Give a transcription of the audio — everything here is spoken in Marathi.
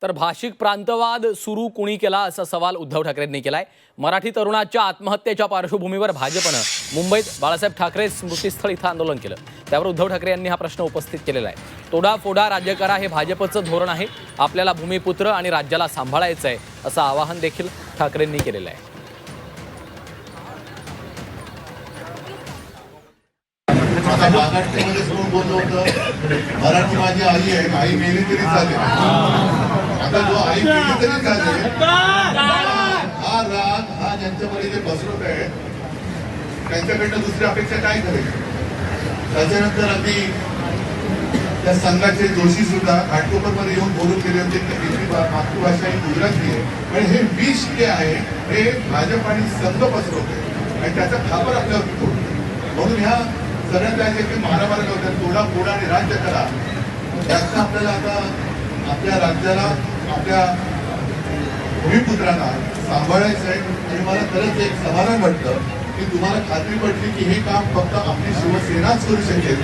तर भाषिक प्रांतवाद सुरू कुणी केला असा सवाल उद्धव ठाकरेंनी केलाय। मराठी तरुणाच्या आत्महत्येच्या पार्श्वभूमीवर भाजपनं मुंबईत बाळासाहेब ठाकरे स्मृतीस्थळ इथं आंदोलन केलं। त्यावर उद्धव ठाकरे यांनी हा प्रश्न उपस्थित केलेला आहे। तोडाफोडा राज्य करा हे भाजपचं धोरण आहे। आपल्याला भूमिपुत्र आणि राज्याला सांभाळायचं आहे असं आवाहन देखील ठाकरेंनी केलेलं आहे। आता महाराष्ट्रामध्ये समोर बोललो होतं मराठी माझी आई आहे, आई मेली तरी चालेल। आता जो आई मेली तरी चालेल हा राग हा ज्यांच्यामध्ये जे बसवत आहे त्यांच्याकडनं दुसरी अपेक्षा काय करेल। त्याच्यानंतर अगदी त्या संघाचे जोशी सुद्धा घाटकोपरमध्ये येऊन बोलून गेले होते की आपली मातृभाषा ही गुजराती आहे, पण हे विष जे आहे हे भाजप आणि संघ बसवत आहे आणि त्याचा खापर आपल्यावरती पडतो। म्हणून ह्या सगळ्यांना जे काही मारामारी होतात तोडाफोडा आणि राज्य करा त्याचा आपल्याला आता आपल्या राज्याला आपल्या भूमिपुत्रांना सांभाळायचं आहे। आणि मला खरंच एक समाधान वाटतं की तुम्हाला खात्री पटली की हे काम फक्त आपली शिवसेनाच करू शकेल।